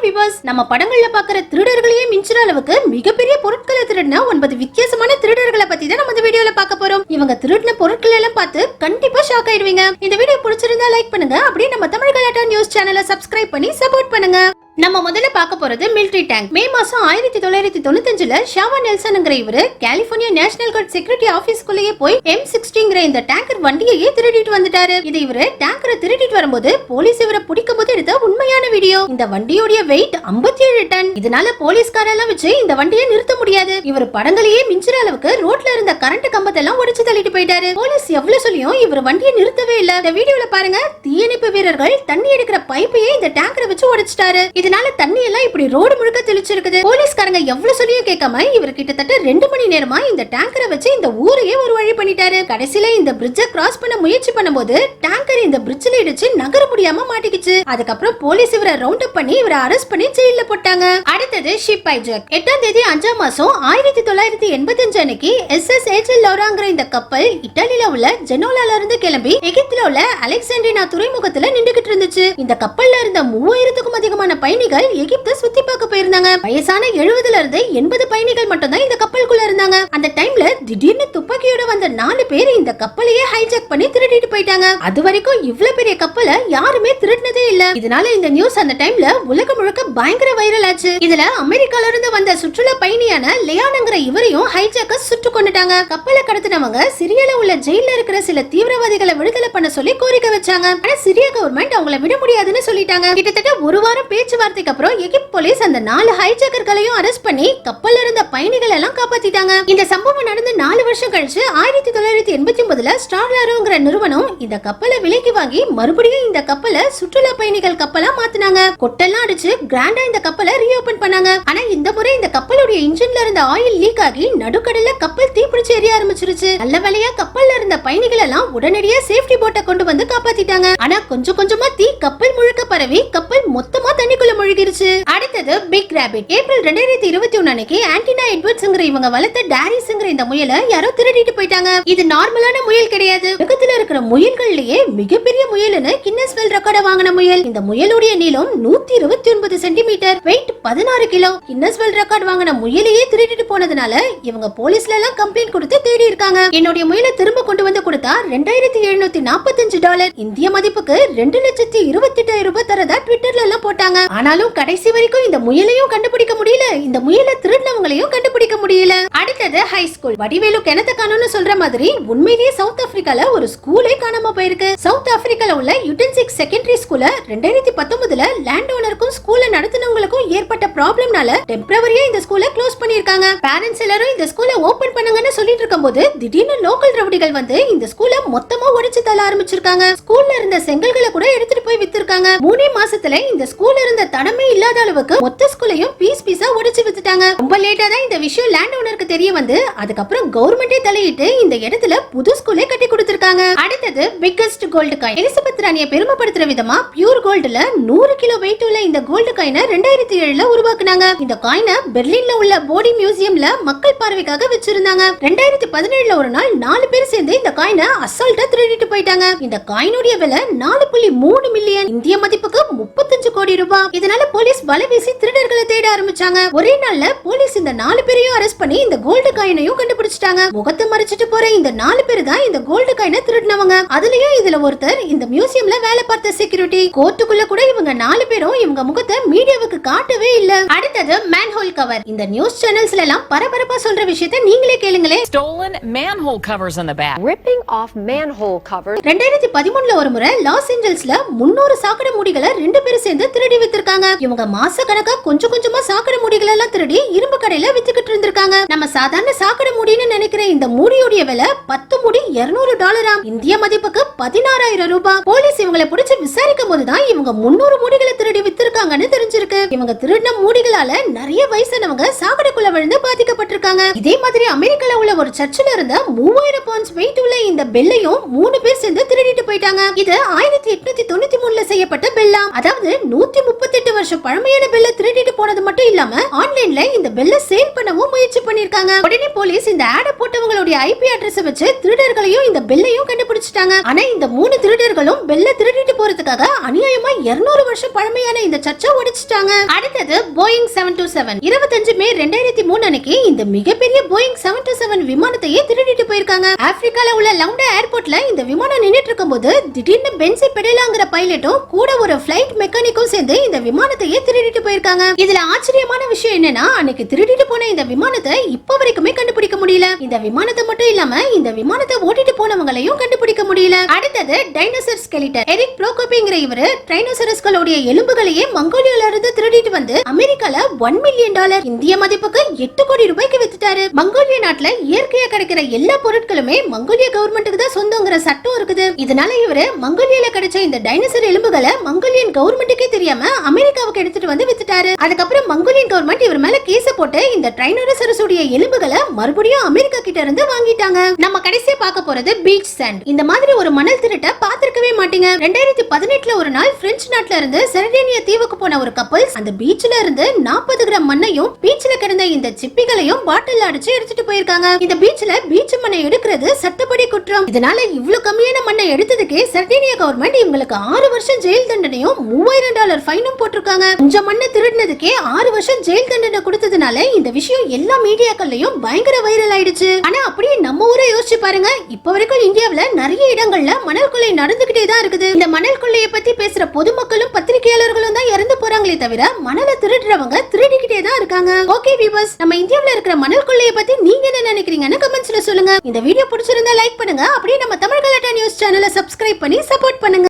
Viewers, நம்ம படங்கள்ல பாக்குற திருடர்களையே மிஞ்சுற அளவுக்கு மிகப்பெரிய பொருட்களை திருடின 9 வித்தியாசமான திருடர்களை பத்தி தான் நம்ம இந்த வீடியோல பார்க்க போறோம். இவங்க திருடின பொருட்கள் எல்லாம் பார்த்து கண்டிப்பா ஷாக் ஆயிடுவீங்க. இந்த வீடியோ பிடிச்சிருந்தா லைக் பண்ணுங்க. அப்படியே நம்ம தமிழ் கலாட்டா நியூஸ் சேனலை சப்ஸ்கிரைப் பண்ணி சப்போர்ட் பண்ணுங்க. நம்ம முதல்ல பார்க்க போறது மிலிட்டரி டேங்க். மே மாசம் 1995ல ஷாவா நெல்சன்ங்கற இவரு கலிபோர்னியா நேஷனல் கார்ட் செக்யூரிட்டி ஆபீஸ்க்குள்ளேயே போய் M60ங்கற இந்த டேங்கர் வண்டியையே திருடிட்டு வந்துட்டாரு. இது இவரு டேங்கரை திருடிட்டு வரும்போது போலீஸ் இவரை பிடிக்கும்போது எடுத்த உண்மையான வீடியோ. இந்த வண்டியோட வெயிட் 57 டன். இதனால போலீஸ்காரெல்லாம் வச்சு இந்த வண்டியை நிறுத்த முடியாது. இவர் படங்களையே மிஞ்சுற அளவுக்கு ரோட்ல இருந்த கரண்ட் கம்பத்தை எல்லாம் உடைச்சு தள்ளிட்டு போயிட்டாரு. போலீஸ் எவ்வளவு சொல்லியும் இவர் வண்டியை நிறுத்தவே இல்ல. இந்த வீடியோல பாருங்க, தீயணைப்பு வீரர்கள் தண்ணி எடுக்கிற பைப்பையே இந்த டேங்கரை வச்சு உடைச்சிட்டாரு. இதனால தண்ணி எல்லாம் இப்படி ரோடு முழுக்க தெளிச்சிருக்குது. போலீஸ்காரங்க எவ்வளவு சொல்லியும் கேட்காம இவர் கிட்டத்தட்ட 2 மணி நேரமா இந்த டேங்கரை வச்சு இந்த ஊரையே ஒரு வழி பண்ணிட்டாரு. கடைசியில இந்த பிரிட்ஜை கிராஸ் பண்ண முயற்சி பண்ணும்போது டேங்கர் இந்த பிரிட்ஜ்ல இடிச்சு நகர முடியாம மாட்டிக்கிச்சு. அதுக்கப்புறம் போலீஸ் இவரை ரவுண்ட் அப் பண்ணி இவரை அரெஸ்ட் பண்ணி ஜெயில்ல போட்டாங்க. அடுத்தது ஷிப் ஹைஜாக். 8ஆம் தேதி 5ஆம் மாசம் 1985 அன்னைக்கு SS ஏஞ்சல் லோராங்கற இந்த கப்பல் இத்தாலியில உள்ள ஜெனோலால இருந்து கிளம்பி எகிப்துல உள்ள அலெக்சாண்ட்ரியா துறைமுகத்துல நின்னுகிட்டு இருந்துச்சு. இந்த கப்பல்ல இருந்த 3000க்கும் அதிகமான பயணிகள் எகிப்தை சுத்தி பார்க்க போயிருந்தாங்க. வயசான 70ல இருந்து 80 பயணிகள் மட்டும் தான் இந்த கப்பலுக்குள்ள இருந்தாங்க. அந்த டைம்ல திடீர்னு துப்பாக்கியோட வந்த 4 பேர் இந்த கப்பலையே ஹைஜாக் பண்ணி திருடிட்டு போயிட்டாங்க. அது வரைக்கும் இவ்ளோ பெரிய கப்பலை யாருமே திருடினதே இல்ல. இதனால இந்த நியூஸ் அந்த டைம்ல உலகம் முழுக்க பயங்கர வைரல் ஆச்சு. இதுல அமெரிக்கால இருந்து வந்த சுற்றுலா பயணியான லியானங்கற இவரையும் ஹைஜாக்கர்ஸ் சுட்டு கொன்னுட்டாங்க. கப்பலை கடத்தினவங்க சிரியால உள்ள ஜெயில்ல இருக்கிற சில தீவிரவாதிகளை விடுதலை பண்ண சொல்லி கோரிக்கை வச்சாங்க. ஆனா சிரியா கவர்மெண்ட் அவங்கள விட முடியாதுன்னு சொல்லிட்டாங்க. கிட்டத்தட்ட ஒரு வாரம் பேச்சுவார்த்தைக்கு அப்புறம் எகிப்து போலீஸ் அந்த 4 ஹைஜாக்கர்களையும் அரெஸ்ட் பண்ணி கப்பல்ல இருந்த பயணிகள் எல்லாம் காப்பாத்திட்டாங்க. இந்த சம்பவம் நடந்து 4 வருஷம் கழிச்சு 1989ல ஸ்டார்லாரோங்கற நிறுவனம் இந்த கப்பலை விலைக்கு வாங்கி மறுபடியும் இந்த கப்பலை சுற்றுலா பயணிகள் கப்பலா மாத்துனாங்க. கொட்டெல்லாம் அடிச்சு கிராண்டா இந்த கப்பலை ரீஓபன் பண்ணாங்க. ஆனா இந்த முறை இந்த கப்பலுடைய இன்ஜின்ல இருந்த ஆயில் லீக் ஆகி நடுக்கடல்ல கப்பல் தீப்பிடிச்சு எரிய ஆரம்பிச்சிருச்சு. நல்ல வேளையா கப்பல்ல இருந்த பயணிகள் எல்லாம் உடனடியா சேஃப்டி போட்டை கொண்டு வந்து காப்பாத்திட்டாங்க. ஆனா கொஞ்சம் கொஞ்சமா தீ கப்பல் முழுக்க பரவி கப்பல் மொத்தமா தண்ணிக்குள்ள முழுகிருச்சு. அடுத்தது பிக் ராபிட். ஏப்ரல் 2021 அன்னைக்கு ஆன்டினா எட்வர்ட்ஸ்ங்கற இவங்க வளர்த்த டாரிஸ்ங்கற இந்த முயலை யாரோ திருடிட்டு போயிட்டாங்க. இது நார்மலான முயல் கிடையாது. உலகத்துல இருக்கிற முயல்கள்லயே மிகப்பெரிய முயல்னு கின்னஸ் வேர்ல்ட் ரெக்கார்ட் வாங்கின முயல். இந்த முயலுடைய நீளம் 129 centimetre, weight 16 kilo. Guinness world record வாங்கின முயலையே திருடிட்டு போனதுனால இவங்க போலீஸ்ல எல்லாம் கம்ப்ளைண்ட் கொடுத்து தேடி இருக்காங்க. என்னுடைய முயலை திரும்ப கொண்டு வந்து கொடுத்தா $2745 இந்திய மதிப்புக்கு 2,28,000 ரூபாய் தரதா ட்விட்டர்ல எல்லாம் போட்டாங்க. ஆனாலும் கடைசி வரைக்கும் இந்த முயலையும் கண்டுபிடிக்க முடியல, இந்த முயலை திருடினவங்களையும் கண்டுபிடிக்க முடியல. அடுத்தது ஹை ஸ்கூல். வடிவேலு கிணத்த காணோம்னு சொல்ற மாதிரி உண்மையிலேயே சவுத் ஆப்பிரிக்கால ஒரு ஸ்கூலே காணாம போயிருக்கு. சவுத் ஆப்பிரிக்கால உள்ள யுடென்சிக் செகண்டரி ஸ்கூல 2019ல லேண்ட் ஓனருக்கும் ஸ்கூல நடத்துனவங்களுக்கும் ஏற்பட்ட ப்ராப்ளம்னால டெம்பரவரியா இந்த ஸ்கூலை க்ளோஸ் பண்ணிருக்காங்க. பேரண்ட்ஸ் எல்லாரும் இந்த ஸ்கூலை ஓபன் பண்ணுங்கன்னு சொல்லிட்டு இருக்கும்போது திடீர்னு லோக்கல் ரவுடிகள் வந்து இந்த ஸ்கூலை மொத்தமா உடைச்சு தள்ள ஆரம்பிச்சிருக்காங்க. ஸ்கூல்ல இருந்த செங்கல்களை கூட எடுத்துட்டு போய் வித்திருக்காங்க. 3 மாசத்துல இந்த ஸ்கூல்ல இருந்த தடமே இல்லாத அளவுக்கு மொத்த ஸ்கூலையும் பீஸ் பீஸா உடைச்சு வித்துட்டாங்க. ரொம்ப லேட்டா தான் இந்த விஷயம் லேண்ட் ஓனருக்கு தெரிய வந்து அதுக்கப்புறம் கவர்மெண்டே தலையிட்டு இந்த இடத்துல புது ஸ்கூலே கட்டி கொடுத்திருக்காங்க. அடுத்தது பிக்கஸ்ட் கோல்டு காயின். எலிசபெத் ராணியை பெருமைப்படுத்துற விதமா பியூர் கோல்டுல 100 கிலோ வெயிட் உள்ள இந்த கோல்டு காயினை 2007ல உருவாக்குனாங்க. இந்த காயினை பெர்லின்ல உள்ள போடி மியூசியம்ல மக்கள் பார்வைக்காக வச்சிருந்தாங்க. 2017ல ஒரு நாள் 4 பேர் சேர்ந்து இந்த காயினை அசால்ட்டா திருடிட்டு போயிட்டாங்க. இந்த காயினுடைய விலை 4.3 மில்லியன் இந்திய மதிப்புக்கு 35 கோடி ரூபாய். இதனால போலீஸ் வலை வீசி திருடர்களை தேட ஆரம்பிச்சாங்க. ஒரே நாள்ல போலீஸ் இந்த 4 பேரையும் அரெஸ்ட் பண்ணி இந்த கோல்டு காயினையும் கண்டுபிடிச்சிட்டாங்க. முகத்தை மறைச்சிட்டு போற இந்த 4 பேர் தான் இந்த கோல்டு காயினை திருடினவங்க. அதுலயும் இதுல ஒருத்தர் இந்த மியூசியம்ல வேலை பார்த்த செக்யூரிட்டி. கோர்ட்டுக்குள்ள கூட இவங்க 4 பேரும் இவங்க முகத்தை மீடியாவுக்கு காட்டவே இல்ல. அடுத்தது மேன்ஹோல் கவர். இந்த நியூஸ் சேனல்ஸ்ல எல்லாம் பரபரப்பா சொல்ற விஷயத்தை நீங்களே கேளுங்களே. Stolen manhole covers on the back. Ripping off manhole covers. 2013ல ஒரு முறை லாஸ் ஏஞ்சல்ஸ்ல 300 சாக்கடை மூடிகளை 2 பேர் சேர்ந்து திருடி வித்திருக்காங்க. இவங்க மாச கணக்கா கொஞ்சம் கொஞ்சமா சாக்கடை மூடிகள் எல்லாம் திருடி இரும்பு கடையில வித்துக்கிட்டு இருந்திருக்காங்க. நம்ம சாதாரண சாக்கடை மூடின்னு நினைக்கிற இந்த மூடியோட விலை 10 மூடி $200 இந்திய மதிப்புக்கு 16,000 ரூபாய். போலீஸ் இவங்களை பிடிச்சு விசாரிக்கும் போதுதான் இவங்க 300 மூடிகளை திருடி வித்திருக்காங்கன்னு தெரிஞ்சிருக்கு. இவங்க திருடின மூடிகளால நிறைய வயசானவங்க சாக்கடைக்குள்ள விழுந்து பாதிக்கப்பட்டிருக்காங்க. இதே மாதிரி அமெரிக்கால உள்ள ஒரு சர்ச்சில் இருந்த 3000 பவுண்ட்ஸ் வெயிட் உள்ள இந்த பெல்லையும் 3 பேர் சேர்ந்து திருடிட்டு போயிட்டாங்க. இது 1893ல செய்யப்பட்ட பெல்லா. அதாவது 138 வருஷம் பழமையான பெல்ல திருடிட்டு போனது மட்டும் இல்லாம ஆன்லைன்ல இந்த பெல்ல சேல் பண்ணவும் முயற்சி பண்ணிருக்காங்க. உடனே போலீஸ் இந்த ஆட போட்டவங்களுடைய ஐபி அட்ரஸ் வச்சு திருடர்களையும் இந்த பெல்லையும் கண்டுபிடிச்சிட்டாங்க. ஆனா இந்த 3 திருடர்களும் பெல்ல திருடிட்டு போறதுக்காக அநியாயமா 200 வருஷம் பழமையான இந்த சர்ச்சை உடைச்சிட்டாங்க. அடுத்தது போயிங் 727. 25 மே 2003 அன்னைக்கு இந்த மிகப்பெரிய போயிங் 727 விமானத்தையே திருடிட்டு போயிருக்காங்க. ஆப்பிரிக்கால உள்ள லவுண்டா ஏர்போர்ட்ல இந்த விமானம் நின்னுட்டு இருக்கும்போது திடீர்னு பென்சி பெடேலாங்கிற பைலட்டும் கூட ஒரு ஃளைட் மெக்கானிக்கும் சேர்ந்து இந்த விமானத்தையே திருடிட்டு போயிருக்காங்க. இதுல ஆச்சரியமான விஷயம் என்னன்னா அன்னைக்கு திருடிட்டு போன இந்த விமானத்தை இப்ப வரைக்குமே கண்டுபிடிக்க முடியல. இந்த விமானத்தை மட்டும் இல்லாம இந்த விமானத்தை ஓட்டிட்டு போனவங்களையும் கண்டுபிடிக்க முடியல. அடுத்தது டைனோசர் ஸ்கெலிட்டன். எரிக் ப்ரோகோபிங்கிற இவரு டைனோசரஸ்களுடைய எலும்புகளையே மங்கோலியால இருந்து திருடிட்டு வந்து அமெரிக்கால $1 மில்லியன் இந்திய மதிப்புக்கு 8 கோடி ரூபாய்க்கு வித்துட்டாரு. மங்கோலியா நாட்டுல இயற்கையா கிடைக்கிற எல்லா பொருட்களுமே மங்கோலியா கவர்மெண்ட்டுக்கு தான் சொந்தங்கிற சட்டம் இருக்குது. இதனால இவரு மங்கோலியால கிடைச்ச இந்த டைனோசர் எலும்புகளை மங்கோலியன் கவர்மெண்ட்டுக்கே தெரியாம அமெரிக்காவுக்கு எடுத்துட்டு வந்து வித்துட்டாரு. அதுக்கப்புறம் மங்கோலியன் கவர்மெண்ட் இவர் மேல கேஸ் போட்டு இந்த டைனோசரஸ் உடைய எலும்புகளை மறுபடியும் அமெரிக்கா கிட்ட இருந்து வாங்கிட்டாங்க. நம்ம கடைசியா பார்க்க போறது பீச் சாண்ட். இந்த மாதிரி ஒரு மணல் திருட்ட பாத்திருக்கவே மாட்டீங்க. 2018ல ஒரு நாள் பிரெஞ்சு நாட்டுல இருந்து சர்டேனியா தீவுக்கு போன ஒரு கப்பல்ஸ் அந்த பீச்ல இருந்து 40 கிராம் மண்ணையும் பீச்ல கிடந்த இந்த சிப்பிகளையும் பாட்டில் அடிச்சு எடுத்துட்டு போயிருக்காங்க. இந்த பீச்ல பீச் மண்ணை எடுக்கிறது சட்டப்படி குற்றம். இதனால இவ்வளவு கம்மியான மண்ணை எடுத்ததுக்கே சர்டேனியா கவர்மெண்ட் இவங்களுக்கு 6 வருஷம் ஜெயில் தண்டனையும் $3000 ஃபைனும் போட்டிருக்காங்க. கொஞ்சம் மண்ணை திருடினதுக்கே 6 வருஷம் ஜெயில் தண்டனை கொடுத்ததுனால இந்த விஷயம் எல்லா மீடியாக்கள்லயும் பயங்கர வைரல் ஆயிடுச்சு. ஆனா அப்படியே நம்ம ஊரை யோசிச்சு பாருங்க, இப்ப வரைக்கும் இந்தியாவுல நிறைய இடங்கள்ல மணல் கொள்ளை நடந்துகிட்டே தான் இருக்குது. இந்த மணல் கொள்ளையை பத்தி பேசுற பொதுமக்களும் பத்திரிகையாளர்களும் தான் இறந்து போறாங்களே தவிர மணலை திருடுறவங்க திருடிக்கிட்டே தான் இருக்காங்க. ஓகே வியூவர்ஸ், நம்ம இந்தியாவுல இருக்கிற மணல் கொள்ளையை பத்தி நீங்க என்ன நினைக்கிறீங்கன்னு கமெண்ட்ஸ்ல சொல்லுங்க. இந்த வீடியோ பிடிச்சிருந்தா லைக் பண்ணுங்க. அப்படியே நம்ம தமிழ் கலாட்டா நியூஸ் சேனலை சப்ஸ்கிரைப் பண்ணி சப்போர்ட் பண்ணுங்க.